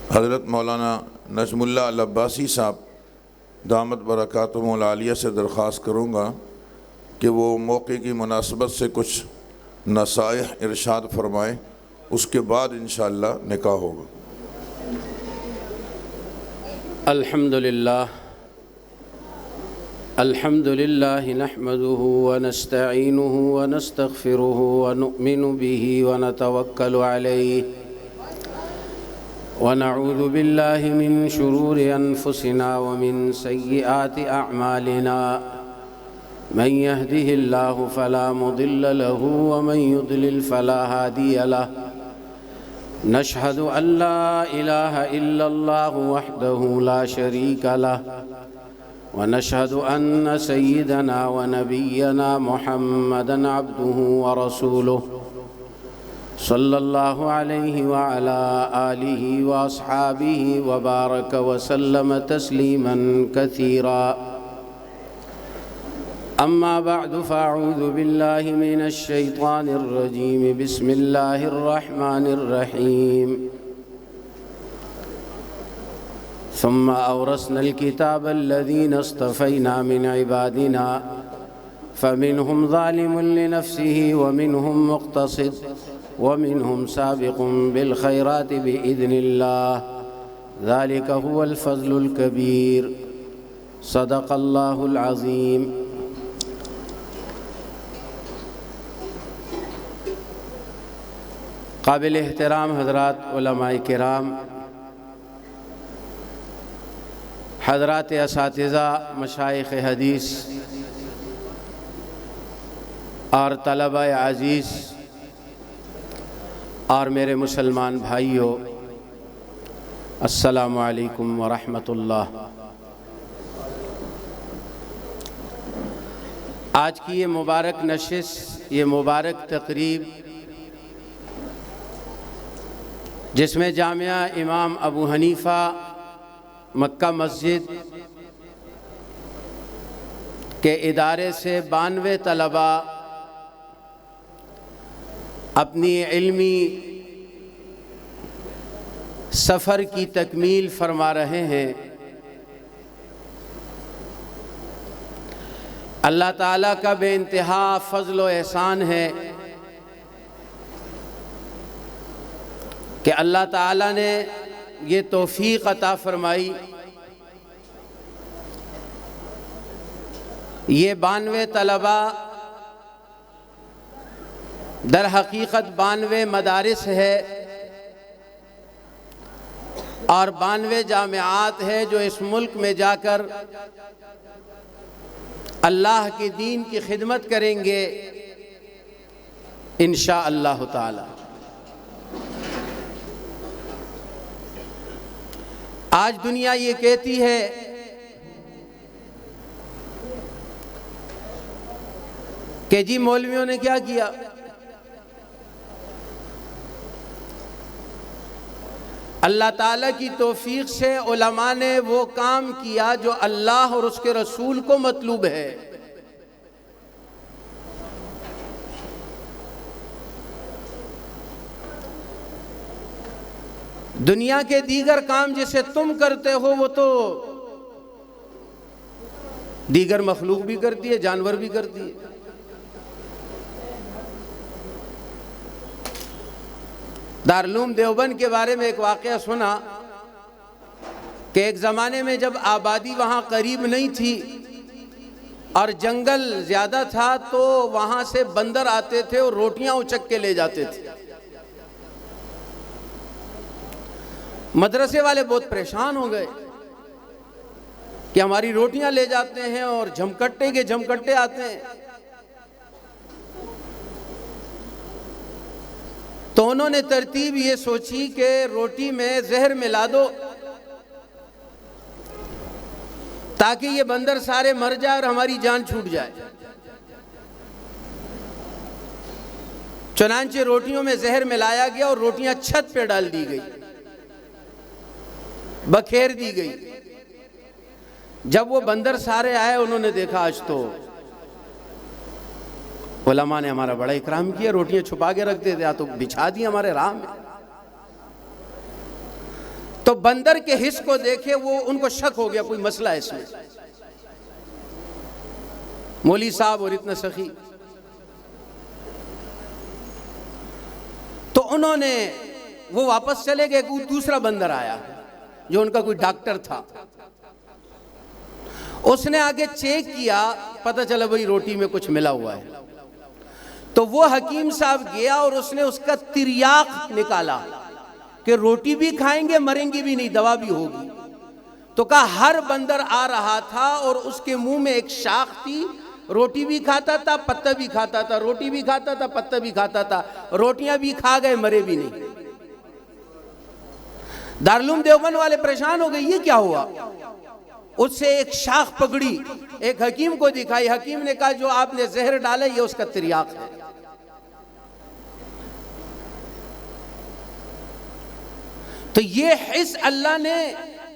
हज़रत मौलाना नजमुल्लाह अल अब्बासी साहब दामत बरकातुहुल आलिया से दरख्वास्त करूँगा कि वो मौके की मुनासबत से कुछ नसाइह इरशाद फरमाएँ, उसके बाद इंशाअल्लाह निकाह होगा। अल्हम्दुलिल्लाह नहमदुहु व नस्तईनुहु व नस्तगफिरुहु व नुअमिनु बिही व नतवक्कलु अलैहि व नऊज़ु बिल्लाहि मिन शुरूरि अनफुसिना व मिन सय्यिआति अअमालिना मन यहदिहिल्लाहु फला मुदिल्ल लहु व मन युद्लिल फला हादिय लहु नशहदु अल्ला इलाहा इल्लल्लाहु वहदहु ला शरीका लहु व नशहदु अन्न सय्यिदना व नबिय्यना मुहम्मदन अब्दुहु व रसूलुहु सल्लल्लाहु अलैहि व अला आलिहि व अस्हाबिहि व बारक व सल्लम तस्लीमन कसीरा। अम्मा बअदु फ़अऊज़ु बिल्लाहि मिनश शैतानिर रजीम। बिस्मिल्लाहिर रहमानिर रहीम। सुम्मा औरसनल किताबल्लज़ीना इस्तफ़ैना मिन इबादिना फ़मिनहुम ज़ालिमुन लिनफ़्सिहि व मिनहुम मुक़्तसिद व मिनहुम साबिक़ुन बिल ख़ैराति बिइज़्निल्लाह ज़ालिका हुवल फ़ज़्लुल कबीर। सदक़ल्लाहुल अज़ीम। काबिल एहतराम हज़रात उलमाए किराम, हज़रात असातिज़ा, मशाइख़ हदीस और तलबा अज़ीज़ और मेरे मुसलमान भाइयों, अस्सलामु अलैकुम व रहमतुल्लाह। आज की ये मुबारक नशिश, ये मुबारक तक़रीब जिसमें जामिया इमाम अबू हनीफ़ा मक्का मस्जिद के इदारे से 92 तलबा अपनी इल्मी सफ़र की तकमील फरमा रहे हैं। अल्लाह ताला का बेइंतहा फ़ज़्ल व एहसान है कि अल्लाह ताला ने ये तौफ़ीक़ अता फ़रमाई, ये 92 तलबा दर हकीकत 92 मदारिस है और 92 जामियात है जो इस मुल्क में जाकर अल्लाह के दीन की खिदमत करेंगे इंशा अल्लाह ताला। आज दुनिया ये कहती है कि जी मौलवियों ने क्या किया, अल्लाह ताला की तौफीक से उलमा ने वो काम किया जो अल्लाह और उसके रसूल को मतलूब है। दुनिया के दीगर काम जिसे तुम करते हो वो तो दीगर मखलूक भी करती है, जानवर भी करती है। दारुल देवबंद के बारे में एक वाक़या सुना कि एक ज़माने में जब आबादी वहाँ करीब नहीं थी और जंगल ज़्यादा था तो वहाँ से बंदर आते थे और रोटियां उचक के ले जाते थे। मदरसे वाले बहुत परेशान हो गए कि हमारी रोटियां ले जाते हैं और झमकट्टे के झमकट्टे आते हैं। तो उन्होंने तरतीब ये सोची कि रोटी में जहर मिला दो ताकि ये बंदर सारे मर जाए और हमारी जान छूट जाए। चुनांचे रोटियों में जहर मिलाया गया और रोटियां छत पे डाल दी गई, बखेर दी गई। जब वो बंदर सारे आए उन्होंने देखा आज तो उलमा ने हमारा बड़ा इकराम किया, रोटियां छुपा के रखते थे, या तो बिछा दी हमारे राह में। तो बंदर के हिस्स को देखे वो उनको शक हो गया कोई मसला है इसमें। मौली साहब और इतना सखी, तो उन्होंने वो वापस चले गए। दूसरा बंदर आया जो उनका कोई डॉक्टर था, उसने आगे चेक किया, पता चला भाई रोटी में कुछ मिला हुआ है। तो वो हकीम साहब गया और उसने उसका तिर्याक निकाला कि रोटी भी खाएंगे मरेंगे भी नहीं, दवा भी होगी। तो कहा हर बंदर आ रहा था और उसके मुंह में एक शाख थी, रोटी भी खाता था पत्ता भी खाता था, रोटी भी खाता था पत्ता भी खाता था, रोटियां भी खा गए मरे भी नहीं। दारुल देवबंद वाले परेशान हो गए, ये क्या हुआ। उससे एक शाख पकड़ी, एक हकीम को दिखाई। हकीम ने कहा जो आपने जहर डाला ये उसका तिर्याक है। तो ये हिस्स अल्लाह ने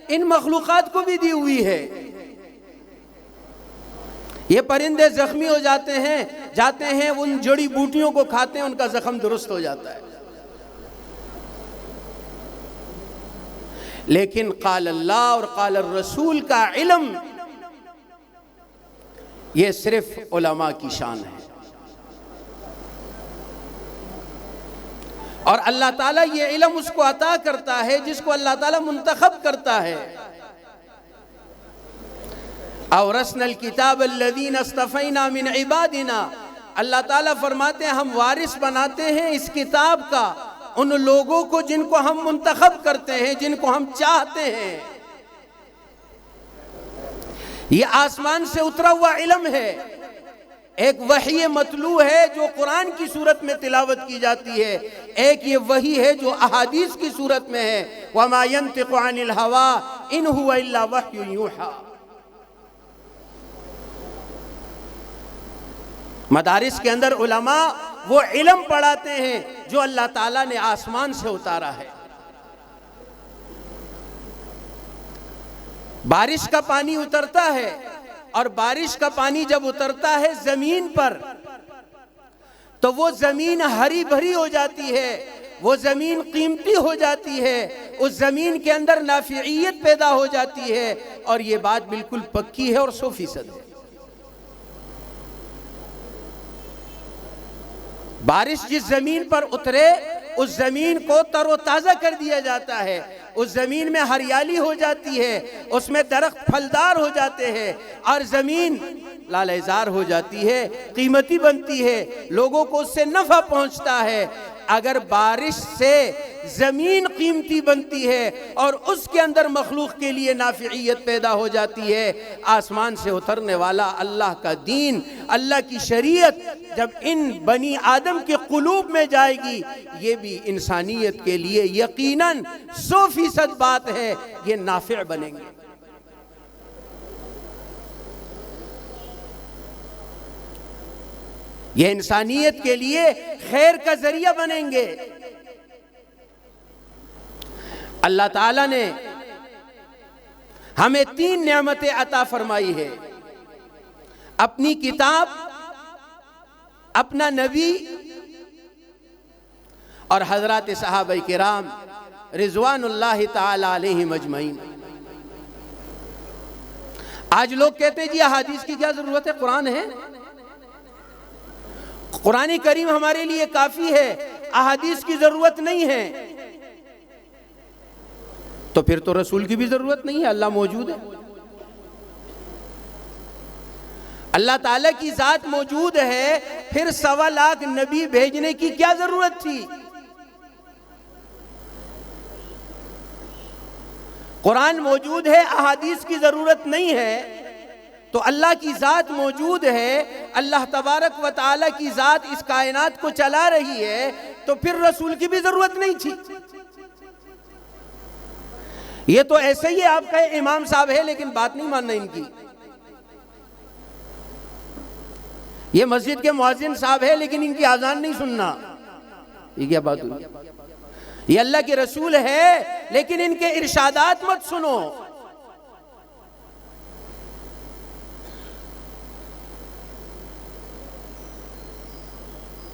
इन मखलूकात को भी दी हुई है। ये परिंदे जख्मी हो जाते हैं उन जड़ी बूटियों को खाते हैं, उनका जख्म दुरुस्त हो जाता है। लेकिन क़ाल अल्लाह और क़ाल रसूल का इल्म ये सिर्फ उलमा की शान है। और अल्लाह ताला ये इल्म उसको अता करता है जिसको अल्लाह ताला मुंतखब करता है। औरसनल किताब अल्लज़ीना इस्तफ़ैना मिन इबादिना, अल्लाह ताला फरमाते हैं हम वारिस बनाते हैं इस किताब का उन लोगों को जिनको हम मुंतखब करते हैं, जिनको हम चाहते हैं। ये आसमान से उतरा हुआ इल्म है, एक वही मतलू है जो कुरान की सूरत में तिलावत की जाती है, एक ये वही है जो अहादीस की सूरत में है। वमा यंतिक़ु अनिल हवा इन हुवा इल्ला वह्युन यूहा। मदारिस के अंदर उलमा वो इल्म पढ़ाते हैं जो अल्लाह ताला ने आसमान से उतारा है। बारिश का पानी उतरता है और बारिश का पानी जब उतरता है जमीन पर तो वो जमीन हरी भरी हो जाती है, वो जमीन कीमती हो जाती है, उस जमीन के अंदर नाफियत पैदा हो जाती है। और ये बात बिल्कुल पक्की है और 100% है। बारिश जिस जमीन पर उतरे उस जमीन को तरोताजा कर दिया जाता है, उस जमीन में हरियाली हो जाती है, उसमें दरख्त फलदार हो जाते हैं और जमीन लालेजार हो जाती है, कीमती बनती है, लोगों को उससे नफा पहुंचता है। अगर बारिश से जमीन कीमती बनती है और उसके अंदर मखलूक के लिए नाफियत पैदा हो जाती है, आसमान से उतरने वाला अल्लाह का दीन, अल्लाह की शरीयत जब इन बनी आदम के कुलूब में जाएगी, ये भी इंसानियत के लिए यकीनन 100% बात है, ये नाफिअ बनेंगे। ये इंसानियत के लिए खैर का जरिया बनेंगे। अल्लाह ताला ने हमें 3 नेमतें अता फरमाई है, अपनी किताब, अपना नबी और हजरत सहाबा किराम रिजवानुल्लाह ताला अलैहिम अजमईन। आज लोग कहते हैं जी अहादीस की क्या जरूरत है, कुरान है, कुरान करीम हमारे लिए काफी है, अहादीस की जरूरत नहीं है। तो फिर तो रसूल की भी जरूरत नहीं है, अल्लाह मौजूद है, अल्लाह ताला की जात मौजूद है, फिर 1.25 लाख नबी भेजने की क्या जरूरत थी। कुरान मौजूद है, अहादीस की जरूरत नहीं है, तो अल्लाह की जात मौजूद है, अल्लाह तबारक व तआला की जात इस कायनात को चला रही है, तो फिर रसूल की भी जरूरत नहीं थी। ये तो ऐसे ही आपका इमाम साहब है लेकिन बात नहीं मानना इनकी, ये मस्जिद के मुअज्जिन साहब है लेकिन इनकी आजान नहीं सुनना, ये क्या बात हुई। ये अल्लाह के रसूल है लेकिन इनके इरशादात मत सुनो।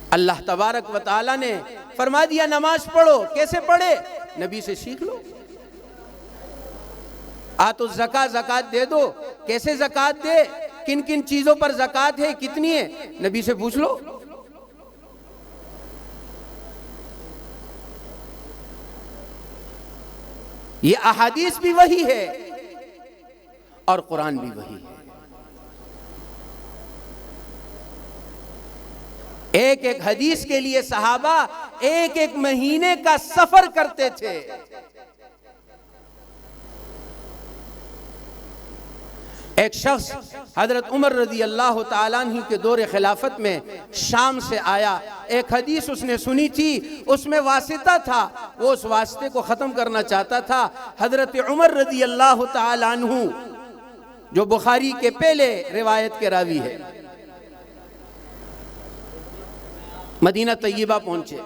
अल्लाह तबारक व तआला ने फरमा दिया नमाज पढ़ो, कैसे पढ़े, नबी से सीख लो। आतो ज़कात, ज़कात दे दो। कैसे ज़कात दे, किन किन चीजों पर ज़कात है, कितनी है, नबी से पूछ लो। ये अहादीस भी वही है और कुरान भी वही है। एक एक हदीस के लिए सहाबा एक एक महीने का सफर करते थे। एक शख्स हजरत उमर रजी अल्लाह ताला अन्हु के दौर खिलाफत में शाम से आया। एक हदीस उसने सुनी थी, उसमें वासिता था, वो उस वास्ते को ख़त्म करना चाहता था। हजरत उमर रजी अल्लाह ताला अन्हु जो बुखारी के पहले रिवायत के रावी है, मदीना तैयबा पहुंचे।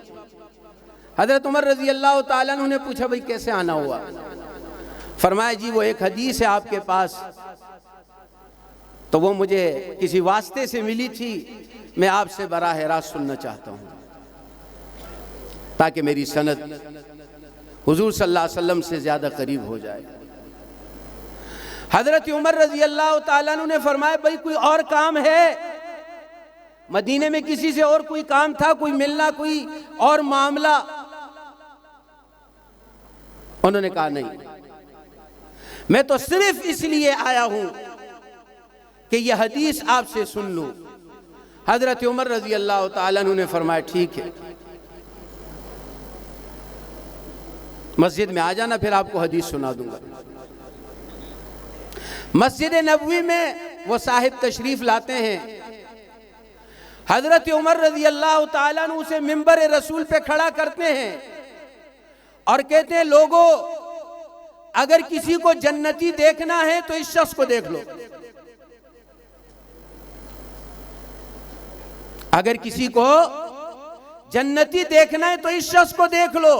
हजरत उमर रजी अल्लाह ताला अन्हु ने पूछा, भाई कैसे आना हुआ? फरमाया, जी वो एक हदीस है आपके पास, तो वो मुझे किसी वास्ते से मिली थी, मैं आपसे बराह रास्त सुनना चाहता हूँ ताकि मेरी सनद हुजूर सल्लल्लाहु अलैहि वसल्लम से ज्यादा करीब हो जाए। हजरत उमर रजी अल्लाह ताला अन्हु ने फरमाया, भाई कोई और काम है? मदीने में किसी से और कोई काम था, कोई मिलना, कोई और मामला? उन्होंने कहा, नहीं, मैं तो सिर्फ इसलिए आया हूं कि यह हदीस आपसे सुन लूं। हजरत उमर रजी अल्लाह ताला अन्हु ने फरमाया, ठीक है, मस्जिद में आ जाना, फिर आपको हदीस सुना दूंगा। मस्जिद नबवी में वो साहिब तशरीफ लाते हैं। हजरत उमर रजी अल्लाह ताला अन्हु उसे मिंबर रसूल पे खड़ा करते हैं और कहते हैं, लोगों, अगर किसी को जन्नती देखना है तो इस शख्स को देख लो। अगर किसी को जन्नती देखना है तो इस शख्स को देख लो।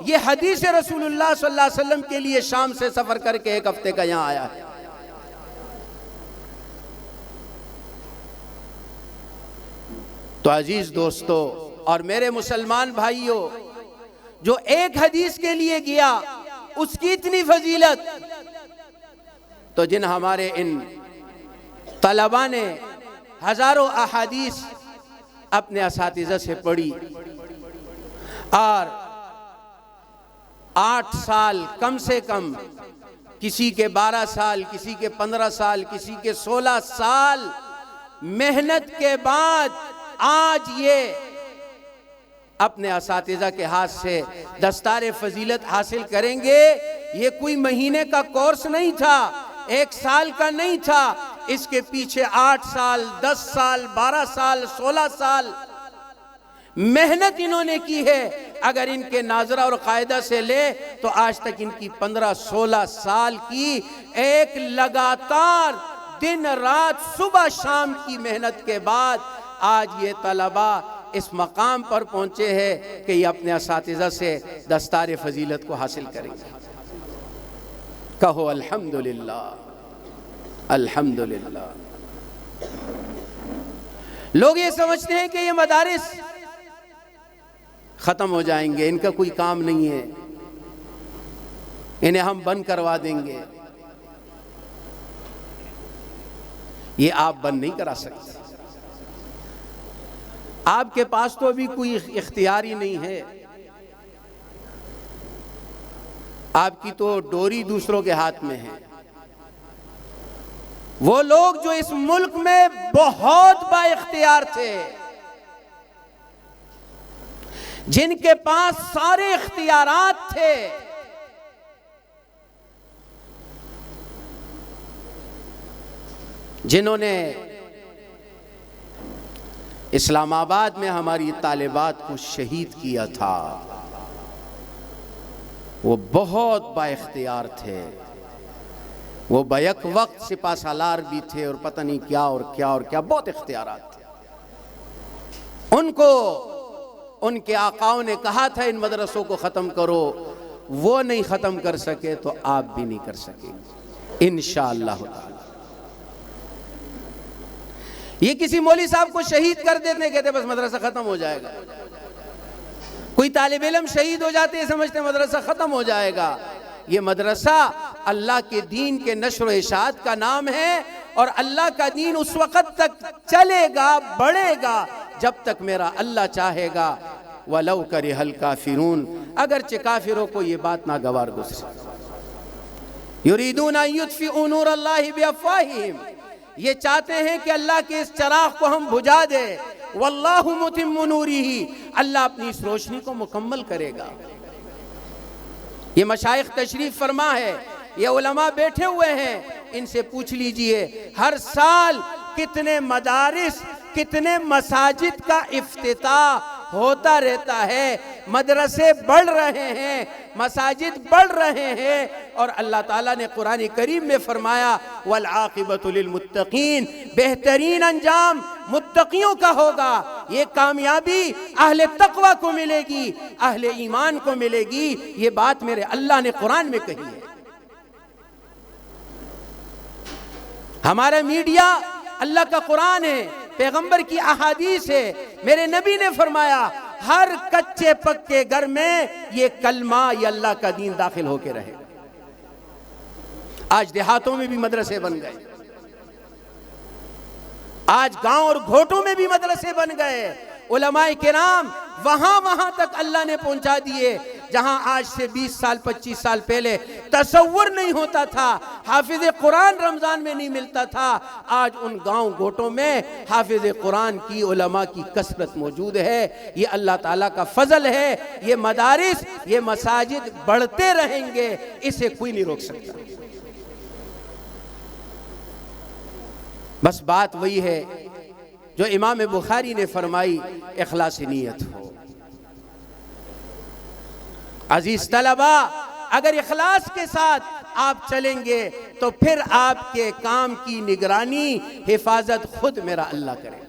ये हदीस रसूलुल्लाह सल्लल्लाहु अलैहि वसल्लम के लिए शाम से सफर करके एक हफ्ते का यहां आया है। तो अजीज दोस्तों और मेरे मुसलमान भाइयों, जो एक हदीस के लिए गया उसकी इतनी फजीलत, तो जिन हमारे इन तलबा ने हजारों अहादीस अपने असातिज़ा से पढ़ी और 8 साल कम से कम, किसी के 12 साल, किसी के 15 साल, किसी के 16 साल मेहनत के बाद आज ये अपने असातिज़ा के हाथ से दस्तार फजीलत हासिल करेंगे। ये कोई महीने का कोर्स नहीं था, 1 साल का नहीं था, इसके पीछे 8 साल, 10 साल, 12 साल, 16 साल मेहनत इन्होंने की है। अगर इनके नाजरा और कायदा से ले तो आज तक इनकी 15-16 साल की एक लगातार दिन रात सुबह शाम की मेहनत के बाद आज ये तलबा इस मकाम पर पहुंचे हैं कि ये अपने असातिज़ा से दस्तार फजीलत को हासिल करेंगे। कहो अल्हम्दुलिल्लाह, अल्हम्दुलिल्लाह। लोग ये समझते हैं कि ये मदारिस खत्म हो जाएंगे, इनका कोई काम नहीं है, इन्हें हम बंद करवा देंगे। ये आप बंद नहीं करा सकते। आपके पास तो अभी कोई इख्तियार ही नहीं है, आपकी तो डोरी दूसरों के हाथ में है। वो लोग जो इस मुल्क में बहुत बाइख्तियार थे, जिनके पास सारे इख्तियारात थे, जिन्होंने इस्लामाबाद में हमारी तालिबात को शहीद किया था, वो बहुत बाइख्तियार थे। वो बैक वक्त सिपा सालार भी थे और पता नहीं क्या और क्या और क्या, बहुत इख्तियारात थे। उनको उनके आकाओं ने कहा था इन मदरसों को ख़त्म करो, वो नहीं ख़त्म कर सके तो आप भी नहीं कर सकेंगे इंशाअल्लाह ताला। ये किसी मौली साहब को शहीद कर देते, कहते बस मदरसा ख़त्म हो जाएगा। कोई तालिब इल्म शहीद हो जाते, समझते मदरसा ख़त्म हो जाएगा। ये मदरसा अल्लाह के दीन के नश्र व इशाअत का नाम है, और अल्लाह का दीन उस वक़्त तक चलेगा, बढ़ेगा जब तक मेरा अल्लाह चाहेगा। वलौ करिहल काफिरून, अगरचे काफिरों को ये बात नागवार गुजरे। युरीदूना युत्फिउ नूरल्लाहि बिअफ़वाहिहिम, ये चाहते हैं कि अल्लाह के इस चराग को हम बुझा दे। वल्लाहु मुतिम्मु नूरिही, अल्लाह अपनी इस रोशनी को मुकम्मल करेगा। ये मशाइख तशरीफ फरमा है, ये उलमा बैठे हुए हैं, इनसे पूछ लीजिए हर साल कितने मदारिस, कितने मसाजिद का इफ्तिताह होता रहता है। मदरसे बढ़ रहे हैं, मसाजिद बढ़ रहे हैं, और अल्लाह ताला ने कुरान करीम में फरमाया वल आक़िबतु लिल मुत्तक़ीन, बेहतरीन अंजाम मुत्तक़ियों का होगा। ये कामयाबी अहले तक़वा को मिलेगी, अहले ईमान को मिलेगी। ये बात मेरे अल्लाह ने कुरान में कही है। हमारा मीडिया अल्लाह का कुरान है, पैगंबर की अहादीस है। मेरे नबी ने फरमाया हर कच्चे पक्के घर में ये कलमा, ये अल्लाह का दीन दाखिल होके रहे। आज देहातों में भी मदरसे बन गए, आज गांव और घोटों में भी मदरसे बन गए। उलमाए किराम वहां तक अल्लाह ने पहुंचा दिए जहां आज से 20 साल 25 साल पहले तसव्वुर नहीं होता था, हाफिज कुरान रमजान में नहीं मिलता था। आज उन गांव गोटों में हाफिज कुरान की उलमा की कसरत मौजूद है। ये अल्लाह ताला का फजल है। ये मदारिस, ये मसाजिद बढ़ते रहेंगे, इसे कोई नहीं रोक सकता। बस बात वही है जो इमाम बुखारी ने फरमाई, इखलास नीयत हो। अजीज तलबा, अगर इखलास के साथ आप चलेंगे तो फिर आपके काम की निगरानी, हिफाजत खुद मेरा अल्लाह करेगा।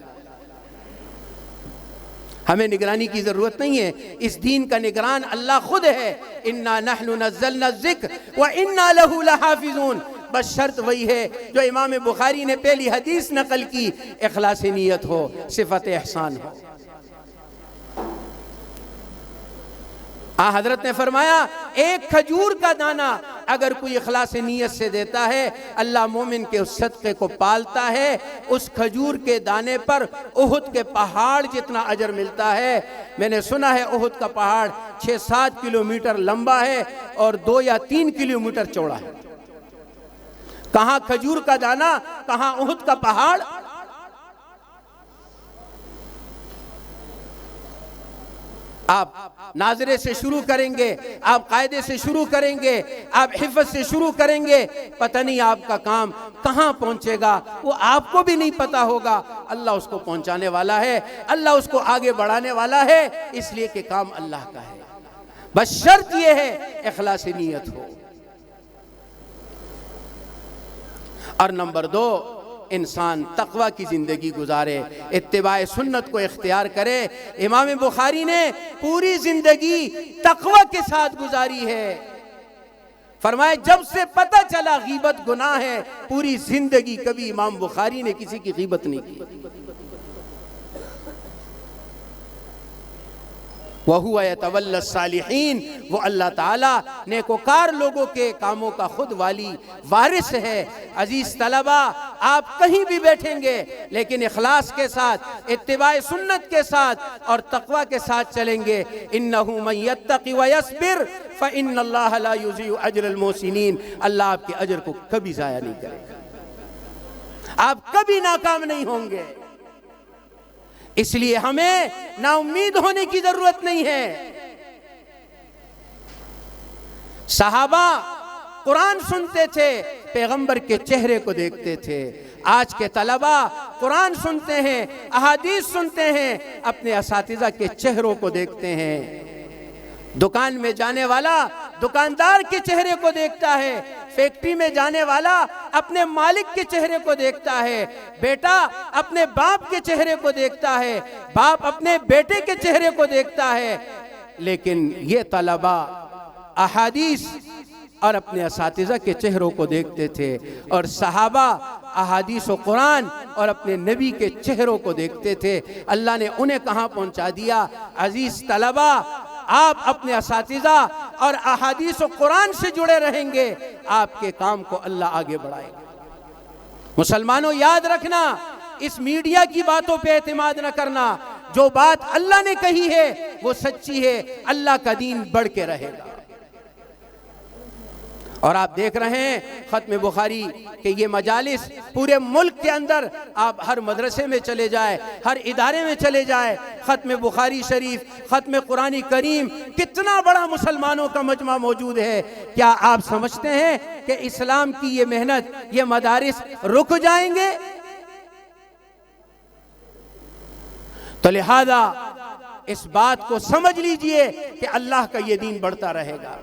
हमें निगरानी की जरूरत नहीं है, इस दीन का निगरान अल्लाह खुद है। इन्ना नहनु नज़्ज़लना ज़िक्र व इन्ना लहू लहाफ़िज़ून। बस शर्त वही है जो इमाम बुखारी ने पहली हदीस नकल की, इखलास नीयत हो, सिफत एहसान हो। हजरत ने फरमाया एक खजूर का दाना अगर कोई इखलास नीयत से देता है, अल्लाह मोमिन के उस सदक़े को पालता है। उस खजूर के दाने पर उहुद के पहाड़ जितना अजर मिलता है। मैंने सुना है उहुद का पहाड़ 6-7 किलोमीटर लंबा है और 2 या 3 किलोमीटर चौड़ा है। कहां खजूर का दाना, कहां उहुद का पहाड़। आप नाजरे से शुरू करेंगे, आप कायदे से शुरू करेंगे, आप हिफ्ज़ से शुरू करेंगे, पता नहीं आपका काम कहां पहुंचेगा, वो आपको भी नहीं पता होगा। अल्लाह उसको पहुंचाने वाला है, अल्लाह उसको आगे बढ़ाने वाला है, इसलिए कि काम अल्लाह का है। बस शर्त यह है इखलास नीयत हो। और नंबर 2, इंसान तकवा की जिंदगी गुजारे, इत्तिबाए सुन्नत को इख्तियार करे। इमाम बुखारी ने पूरी जिंदगी तकवा के साथ गुजारी है। फरमाए जब से पता चला गीबत गुनाह है, पूरी जिंदगी कभी इमाम बुखारी ने किसी की गीबत नहीं की। वहुवा यतवल्ला सालिहीन, वो अल्लाह ताला नेकोकार लोगों के कामों का खुद वाली वारिस है। अजीज तलबा, आप कहीं भी बैठेंगे लेकिन इखलास के साथ, इत्तिबाए सुन्नत के साथ और तकवा के साथ चलेंगे। इन्नहु मन यत्तक़ि व यस्बिर फ़इन्नल्लाह ला युज़िउ अज्रल मोहसिनीन। अल्लाह आपके अजर को कभी ज़ाया नहीं करेगा, आप कभी नाकाम नहीं होंगे। इसलिए हमें नाउम्मीद होने की जरूरत नहीं है। सहाबा कुरान सुनते थे, पैगंबर के चेहरे को देखते थे। आज के तलबा कुरान सुनते हैं, अहादीस सुनते हैं, अपने असातिज़ा के चेहरों को देखते हैं। दुकान में जाने वाला दुकानदार के चेहरे को देखता है, फैक्ट्री में जाने वाला अपने मालिक के चेहरे को देखता है, बेटा अपने बाप के चेहरे को देखता है, बाप अपने बेटे के चेहरे को देखता है। लेकिन ये तलबा अहादीस और अपने असातिज़ा के चेहरों को देखते थे, और सहाबा अहादीस व कुरान और अपने नबी के चेहरों को देखते थे। अल्लाह ने उन्हें कहाँ पहुँचा दिया। अजीज तलबा, आप अपने असातिज़ा और अहादीस और कुरान से जुड़े रहेंगे, आपके काम को अल्लाह आगे बढ़ाएगा। मुसलमानों याद रखना, इस मीडिया की बातों पे एतमाद न करना। जो बात अल्लाह ने कही है वो सच्ची है, अल्लाह का दीन बढ़ के रहेगा। और आप देख रहे हैं ख़त्म बुखारी के ये मजालिस पूरे मुल्क के अंदर, आप हर मदरसे में चले जाए, हर इदारे में चले जाए, ख़त्म बुखारी शरीफ, ख़त्म कुरानी करीम, कितना बड़ा मुसलमानों का मजमा मौजूद है। क्या आप समझते हैं कि इस्लाम की ये मेहनत, ये मदारिस रुक जाएंगे? तो लिहाजा इस बात को समझ लीजिए कि अल्लाह का ये दीन बढ़ता रहेगा।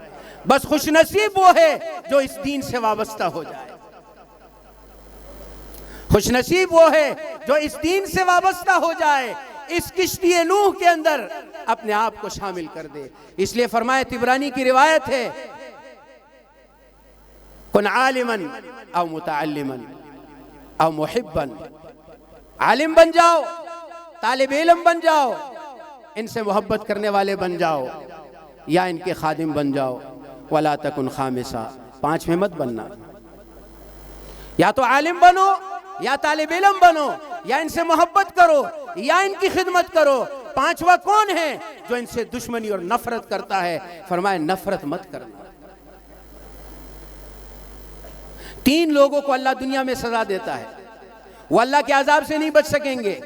बस खुशनसीब वो है जो इस दीन से वाबस्ता हो जाए, खुशनसीब वो है जो इस दीन से वाबस्ता हो जाए, इस किश्ती नूह के अंदर अपने आप को शामिल कर दे। इसलिए फरमाए, तिबरानी की रिवायत है, कुन आलिमन औ मुतअल्लिमन औ मुहिब्बन, आलिम बन जाओ, तालिब इल्म बन जाओ, इनसे मोहब्बत करने वाले बन जाओ, या इनके खादिम बन जाओ। वला तकुन खामिसा, पांच में मत बनना। या तो आलिम बनो, या तालिब इल्म बनो, या इनसे मोहब्बत करो, या इनकी खिदमत करो। पांचवा कौन है? जो इनसे दुश्मनी और नफरत करता है। फरमाए नफरत मत करना। तीन लोगों को अल्लाह दुनिया में सजा देता है, वो अल्लाह के अजाब से नहीं बच सकेंगे।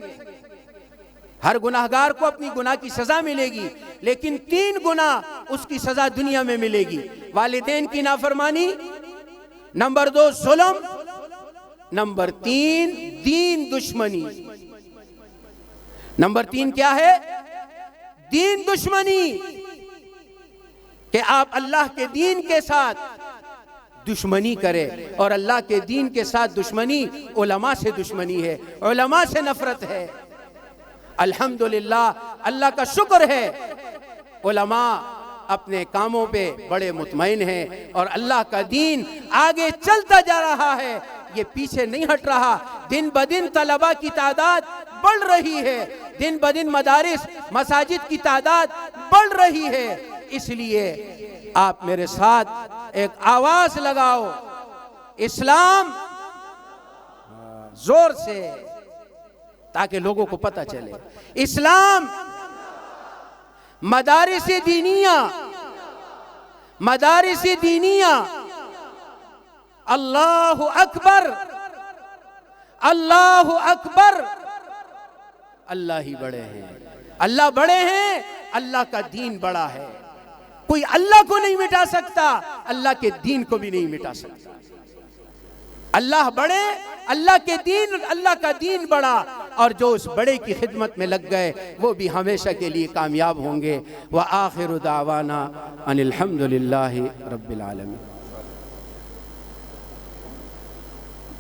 हर गुनाहगार को अपनी गुनाह की सजा मिलेगी, लेकिन 3 गुना उसकी सजा दुनिया में मिलेगी। वालिदैन की नाफरमानी, नंबर 2 जुल्म, नंबर 3 दीन दुश्मनी। नंबर 3 क्या है? दीन दुश्मनी, कि आप अल्लाह के दीन के साथ दुश्मनी करें। और अल्लाह के दीन के साथ दुश्मनी उलमा से दुश्मनी है, उलमा से नफरत है। अल्हम्दुलिल्लाह, अल्लाह का शुक्र है, उलमा अपने कामों पे बड़े मुतमईन हैं और अल्लाह का दीन आगे चलता जा रहा है, ये पीछे नहीं हट रहा। दिन ब दिन तलबा की तादाद बढ़ रही है, दिन ब दिन मदारिस मसाजिद की तादाद बढ़ रही है। इसलिए आप मेरे साथ एक आवाज लगाओ, इस्लाम, जोर से, ताकि लोगों को पता चले। इस्लाम, मदारिस दीनिया, मदारिस दीनिया, अल्लाहु अकबर, अल्लाहु अकबर। अल्लाह ही बड़े हैं, अल्लाह बड़े हैं, अल्लाह का दीन बड़ा है। कोई अल्लाह को नहीं मिटा सकता, अल्लाह के दीन को भी नहीं मिटा सकता। अल्लाह बड़े, अल्लाह के दीन, अल्लाह का दीन बड़ा, और जो उस बड़े की खिदमत में लग गए वो भी हमेशा के लिए कामयाब होंगे। व आखिरु दावाना अनिल हम्दुलिल्लाहि रब्बिल आलमीन।